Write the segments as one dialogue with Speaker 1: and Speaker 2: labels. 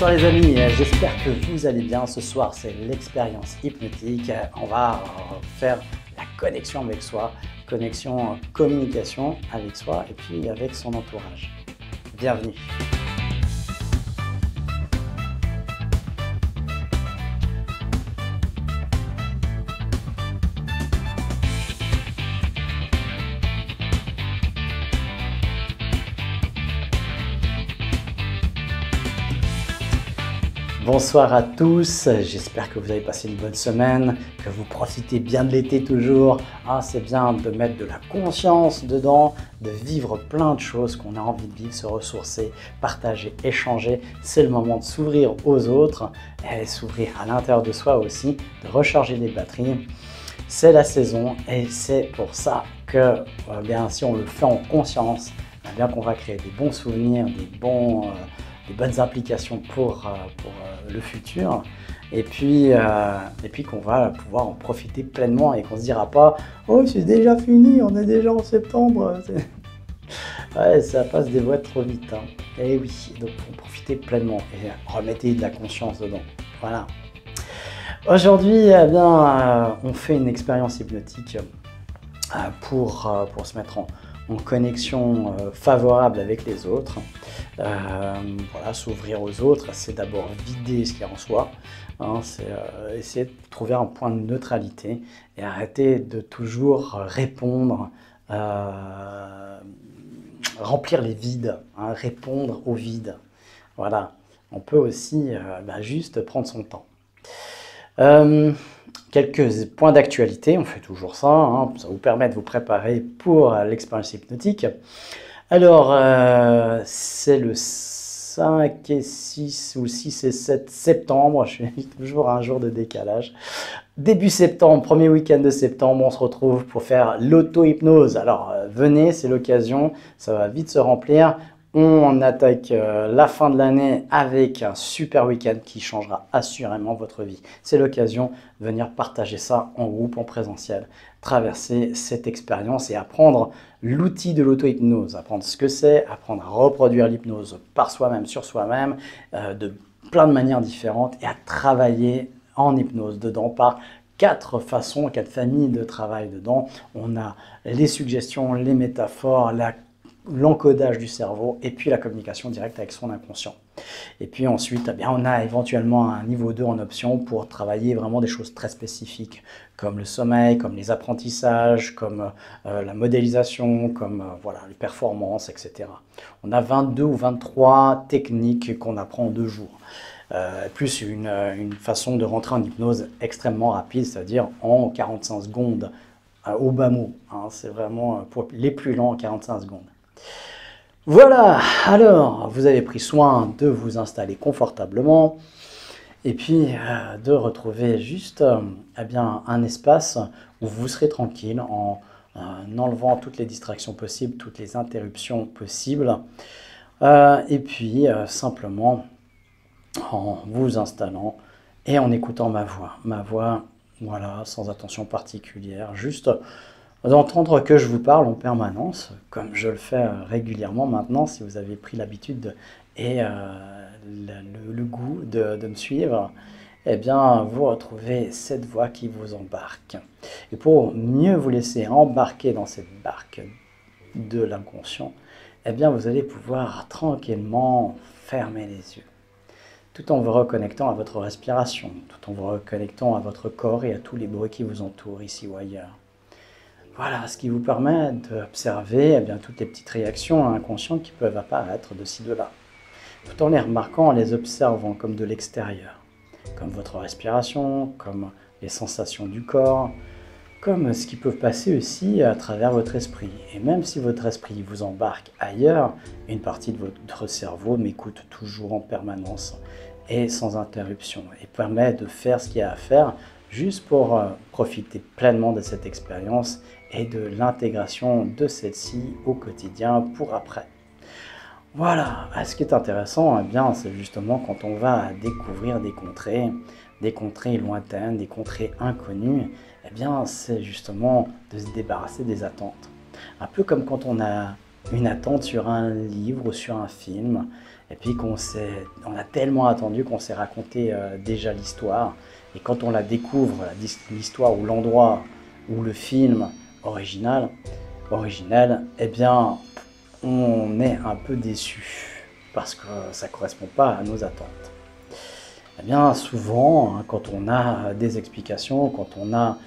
Speaker 1: Bonsoir les amis, j'espère que vous allez bien. Ce soir c'est l'expérience hypnotique. On va faire la connexion avec soi, connexion communication avec soi et puis avec son entourage. Bienvenue. Bonsoir à tous, j'espère que vous avez passé une bonne semaine, que vous profitez bien de l'été toujours. C'est bien de mettre de la conscience dedans, de vivre plein de choses qu'on a envie de vivre, se ressourcer, partager, échanger. C'est le moment de s'ouvrir aux autres et s'ouvrir à l'intérieur de soi aussi, de recharger les batteries. C'est la saison et c'est pour ça que bien, si on le fait en conscience, bien qu'on va créer des bons souvenirs, des bonnes applications pour le futur et puis qu'on va pouvoir en profiter pleinement et qu'on ne se dira pas « Oh, c'est déjà fini, on est déjà en septembre !» Ouais, ça passe des voies trop vite. Et oui, donc faut profiter pleinement et remettez de la conscience dedans. Voilà. Aujourd'hui, on fait une expérience hypnotique pour se mettre en connexion favorable avec les autres. Voilà, s'ouvrir aux autres, c'est d'abord vider ce qu'il y a en soi, c'est essayer de trouver un point de neutralité et arrêter de toujours répondre, remplir les vides, répondre aux vides. Voilà, on peut aussi juste prendre son temps. Quelques points d'actualité, on fait toujours ça, ça vous permet de vous préparer pour l'expérience hypnotique. Alors, c'est le 5 et 6 ou 6 et 7 septembre, je suis toujours à un jour de décalage. Début septembre, premier week-end de septembre, on se retrouve pour faire l'auto-hypnose. Alors, venez, c'est l'occasion, ça va vite se remplir. On attaque la fin de l'année avec un super week-end qui changera assurément votre vie. C'est l'occasion de venir partager ça en groupe, en présentiel, traverser cette expérience et apprendre l'outil de l'auto-hypnose, apprendre ce que c'est, apprendre à reproduire l'hypnose par soi-même, sur soi-même, de plein de manières différentes et à travailler en hypnose dedans par 4 façons, 4 familles de travail dedans. On a les suggestions, les métaphores, l'encodage du cerveau et puis la communication directe avec son inconscient. Et puis ensuite, on a éventuellement un niveau 2 en option pour travailler vraiment des choses très spécifiques comme le sommeil, comme les apprentissages, comme la modélisation, comme les performances, etc. On a 22 ou 23 techniques qu'on apprend en 2 jours. Plus une façon de rentrer en hypnose extrêmement rapide, c'est-à-dire en 45 secondes au bas mot. C'est vraiment pour les plus lents en 45 secondes. Voilà, alors vous avez pris soin de vous installer confortablement et puis de retrouver juste un espace où vous serez tranquille en enlevant toutes les distractions possibles, toutes les interruptions possibles et puis simplement en vous installant et en écoutant ma voix, voilà, sans attention particulière, juste d'entendre que je vous parle en permanence, comme je le fais régulièrement maintenant, si vous avez pris l'habitude et le goût de me suivre, vous retrouvez cette voix qui vous embarque. Et pour mieux vous laisser embarquer dans cette barque de l'inconscient, vous allez pouvoir tranquillement fermer les yeux, tout en vous reconnectant à votre respiration, tout en vous reconnectant à votre corps et à tous les bruits qui vous entourent ici ou ailleurs. Voilà, ce qui vous permet d'observer toutes les petites réactions inconscientes qui peuvent apparaître de ci, de là, tout en les remarquant, en les observant comme de l'extérieur, comme votre respiration, comme les sensations du corps, comme ce qui peut passer aussi à travers votre esprit. Et même si votre esprit vous embarque ailleurs, une partie de votre cerveau m'écoute toujours en permanence et sans interruption, et permet de faire ce qu'il y a à faire juste pour profiter pleinement de cette expérience et de l'intégration de celle-ci au quotidien pour après. Voilà, ce qui est intéressant, c'est justement quand on va découvrir des contrées lointaines, des contrées inconnues, c'est justement de se débarrasser des attentes. Un peu comme quand on a une attente sur un livre ou sur un film, et puis on a tellement attendu qu'on s'est raconté déjà l'histoire, et quand on la découvre, l'histoire ou l'endroit ou le film original, eh bien, on est un peu déçu, parce que ça ne correspond pas à nos attentes. Eh bien, souvent, hein, quand on a des explications, quand on a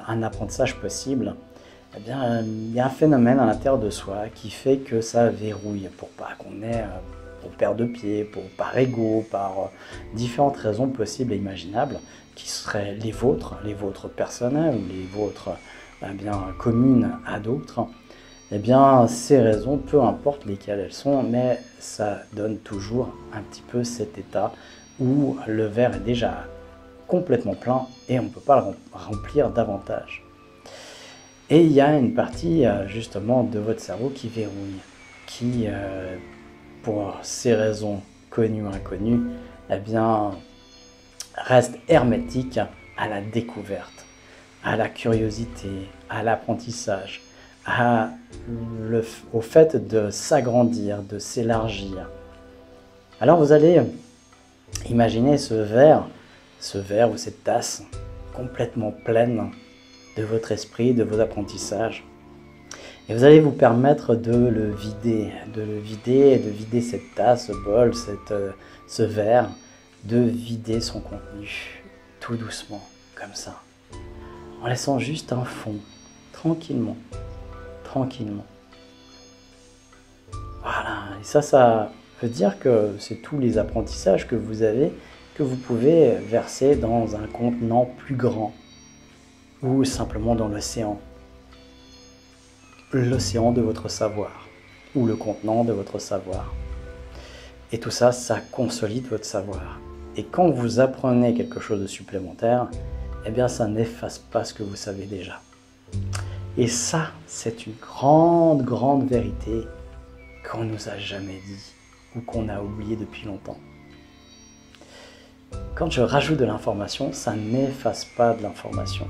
Speaker 1: un apprentissage possible, eh bien, il y a un phénomène à l'intérieur de soi qui fait que ça verrouille pour pas qu'on ait, pour perdre de pied, par ego, par différentes raisons possibles et imaginables, qui seraient les vôtres personnelles ou les vôtres bien communes à d'autres. Eh bien, ces raisons, peu importe lesquelles elles sont, mais ça donne toujours un petit peu cet état où le verre est déjà complètement plein et on ne peut pas le remplir davantage. Et il y a une partie justement de votre cerveau qui verrouille, qui, pour ces raisons connues ou inconnues, eh bien, reste hermétique à la découverte, à la curiosité, à l'apprentissage, au fait de s'agrandir, de s'élargir. Alors vous allez imaginer ce verre ou cette tasse complètement pleine de votre esprit, de vos apprentissages. Et vous allez vous permettre de le vider, et de vider cette tasse, ce bol, ce verre, de vider son contenu, tout doucement, comme ça, en laissant juste un fond, tranquillement. Voilà, et ça veut dire que c'est tous les apprentissages que vous avez, que vous pouvez verser dans un contenant plus grand, ou simplement dans l'océan de votre savoir, ou le contenant de votre savoir. Et tout ça, ça consolide votre savoir. Et quand vous apprenez quelque chose de supplémentaire, eh bien ça n'efface pas ce que vous savez déjà. Et ça, c'est une grande vérité qu'on ne nous a jamais dit, ou qu'on a oublié depuis longtemps. Quand je rajoute de l'information, ça n'efface pas de l'information.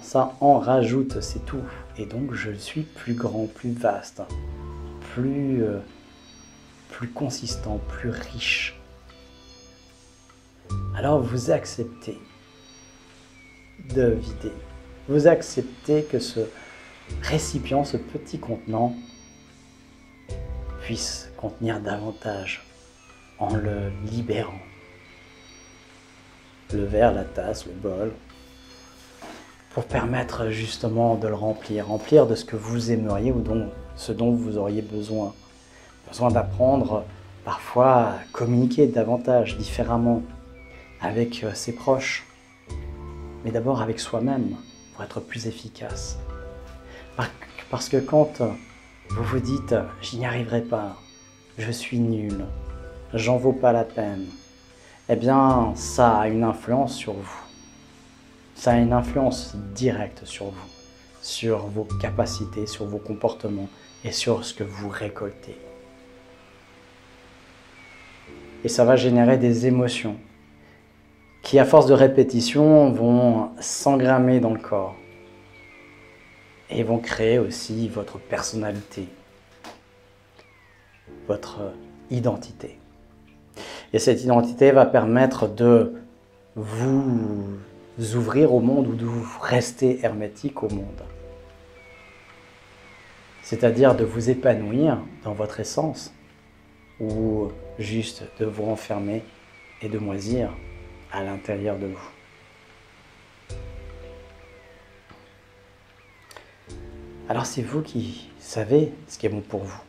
Speaker 1: Ça en rajoute, c'est tout. Et donc je suis plus grand, plus vaste, plus consistant, plus riche. Alors vous acceptez de vider. Vous acceptez que ce récipient, ce petit contenant, puisse contenir davantage en le libérant. Le verre, la tasse, le bol, pour permettre justement de le remplir de ce que vous aimeriez ou ce dont vous auriez besoin. Besoin d'apprendre parfois à communiquer davantage, différemment, avec ses proches, mais d'abord avec soi-même, pour être plus efficace. Parce que quand vous vous dites « j'y n'y arriverai pas, je suis nul, j'en vaux pas la peine », eh bien ça a une influence sur vous. Ça a une influence directe sur vous, sur vos capacités, sur vos comportements et sur ce que vous récoltez. Et ça va générer des émotions qui, à force de répétition, vont s'engrammer dans le corps et vont créer aussi votre personnalité, votre identité. Et cette identité va permettre de vous ouvrir au monde ou de vous rester hermétique au monde. C'est-à-dire de vous épanouir dans votre essence ou juste de vous renfermer et de moisir à l'intérieur de vous. Alors c'est vous qui savez ce qui est bon pour vous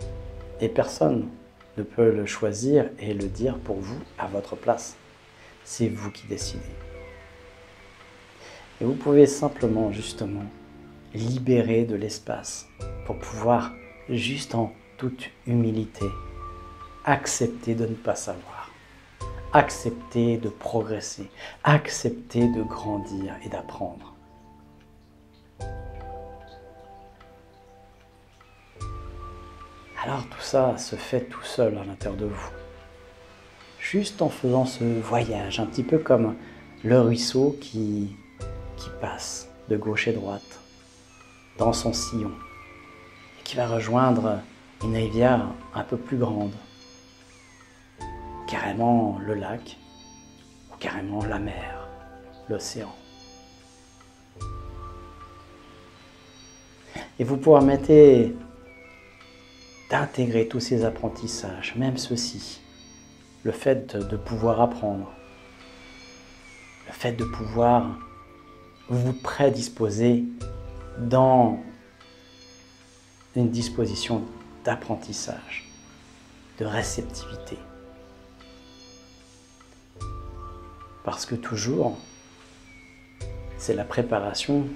Speaker 1: et personne ne peut le choisir et le dire pour vous à votre place. C'est vous qui décidez. Et vous pouvez simplement, justement, libérer de l'espace pour pouvoir, juste en toute humilité, accepter de ne pas savoir, accepter de progresser, accepter de grandir et d'apprendre. Alors tout ça se fait tout seul à l'intérieur de vous. Juste en faisant ce voyage, un petit peu comme le ruisseau qui passe de gauche et droite dans son sillon et qui qui va rejoindre une rivière un peu plus grande, carrément le lac ou carrément la mer, l'océan. Et vous permettez d'intégrer tous ces apprentissages, même ceci, le fait de pouvoir apprendre, le fait de pouvoir vous prédisposer dans une disposition d'apprentissage, de réceptivité. Parce que toujours, c'est la préparation,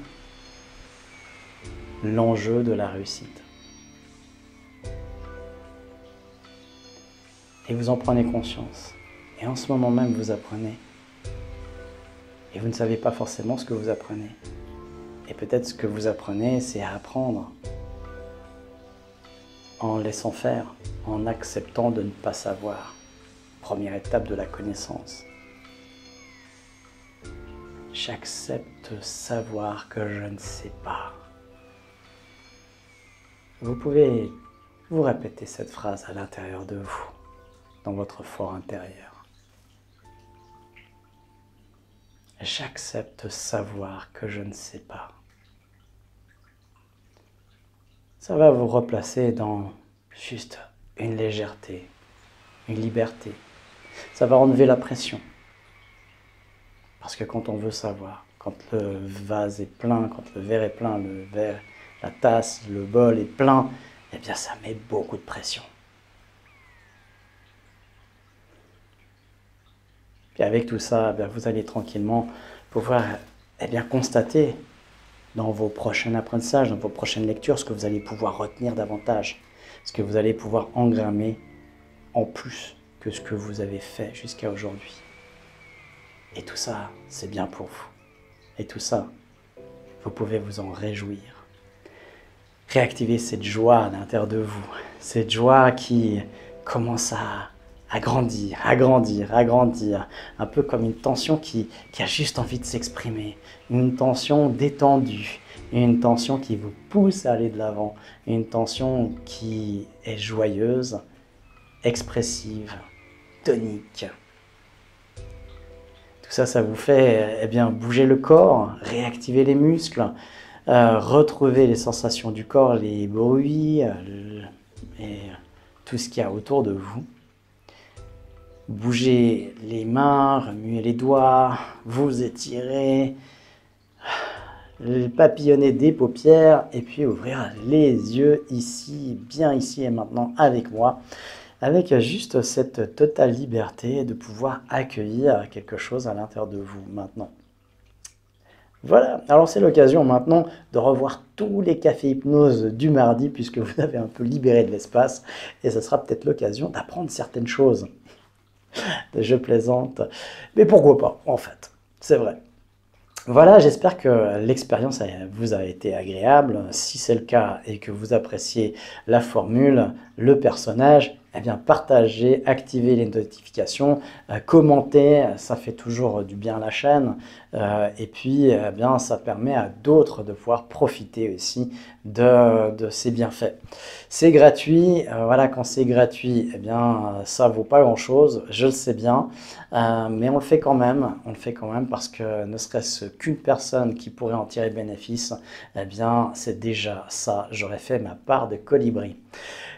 Speaker 1: l'enjeu de la réussite. Et vous en prenez conscience. Et en ce moment même, vous apprenez. Et vous ne savez pas forcément ce que vous apprenez. Et peut-être ce que vous apprenez, c'est à apprendre. En laissant faire, en acceptant de ne pas savoir. Première étape de la connaissance. J'accepte savoir que je ne sais pas. Vous pouvez vous répéter cette phrase à l'intérieur de vous, dans votre fort intérieur. J'accepte savoir que je ne sais pas. Ça va vous replacer dans juste une légèreté, une liberté. Ça va enlever la pression. Parce que quand on veut savoir, quand le vase est plein, quand le verre est plein, le verre, la tasse, le bol est plein, eh bien ça met beaucoup de pression. Puis avec tout ça, eh bien, vous allez tranquillement pouvoir constater dans vos prochains apprentissages, dans vos prochaines lectures, ce que vous allez pouvoir retenir davantage, ce que vous allez pouvoir engrammer en plus que ce que vous avez fait jusqu'à aujourd'hui. Et tout ça, c'est bien pour vous. Et tout ça, vous pouvez vous en réjouir. Réactivez cette joie à l'intérieur de vous, cette joie qui commence à grandir, à grandir, à grandir, un peu comme une tension qui a juste envie de s'exprimer, une tension détendue, une tension qui vous pousse à aller de l'avant, une tension qui est joyeuse, expressive, tonique. Tout ça, ça vous fait bouger le corps, réactiver les muscles, retrouver les sensations du corps, les bruits et tout ce qu'il y a autour de vous. Bougez les mains, remuez les doigts, vous étirez, papillonner des paupières et puis ouvrir les yeux ici, bien ici et maintenant avec moi, avec juste cette totale liberté de pouvoir accueillir quelque chose à l'intérieur de vous maintenant. Voilà, alors c'est l'occasion maintenant de revoir tous les cafés hypnose du mardi puisque vous avez un peu libéré de l'espace et ce sera peut-être l'occasion d'apprendre certaines choses. Je plaisante, mais pourquoi pas en fait, c'est vrai. Voilà, j'espère que l'expérience vous a été agréable. Si c'est le cas et que vous appréciez la formule, le personnage, eh bien partagez, activez les notifications, commentez, ça fait toujours du bien à la chaîne. Et puis, eh bien, ça permet à d'autres de pouvoir profiter aussi de ces bienfaits. C'est gratuit, voilà, quand c'est gratuit, eh bien, ça vaut pas grand-chose, je le sais bien, mais on le fait quand même parce que ne serait-ce qu'une personne qui pourrait en tirer bénéfice, eh bien, c'est déjà ça, j'aurais fait ma part de colibri.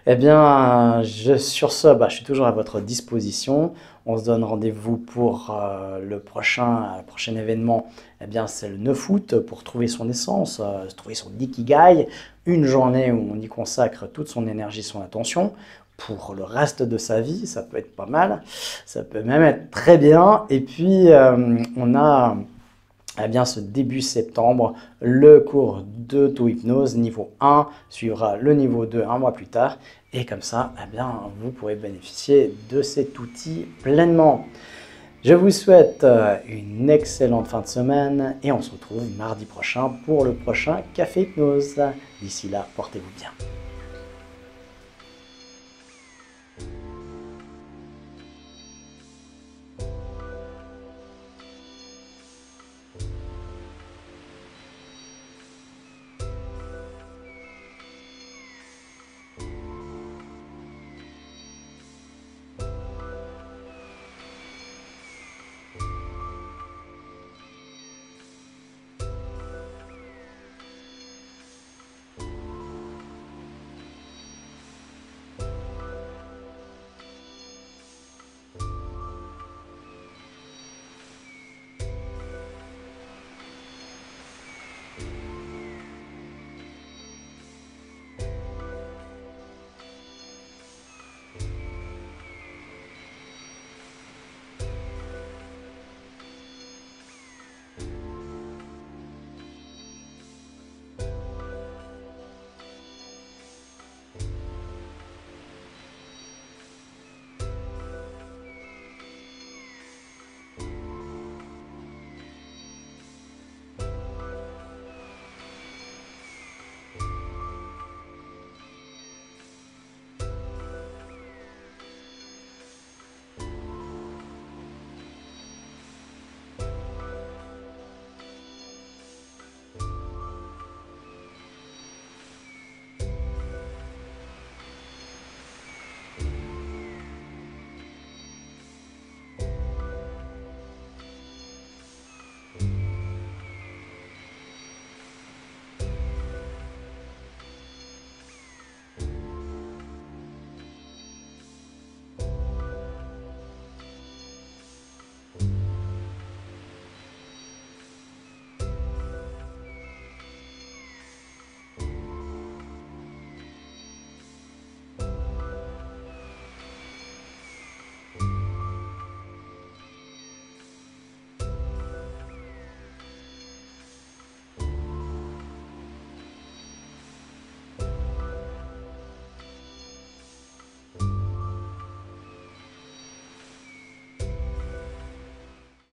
Speaker 1: Eh bien, sur ce, je suis toujours à votre disposition. On se donne rendez-vous pour le prochain événement. Eh bien, c'est le 9 août pour trouver son essence, trouver son ikigai. Une journée où on y consacre toute son énergie, son attention. Pour le reste de sa vie, ça peut être pas mal. Ça peut même être très bien. Et puis, on a... Eh bien, ce début septembre, le cours d'auto-hypnose niveau 1 suivra le niveau 2 un mois plus tard. Et comme ça, eh bien, vous pourrez bénéficier de cet outil pleinement. Je vous souhaite une excellente fin de semaine et on se retrouve mardi prochain pour le prochain Café Hypnose. D'ici là, portez-vous bien.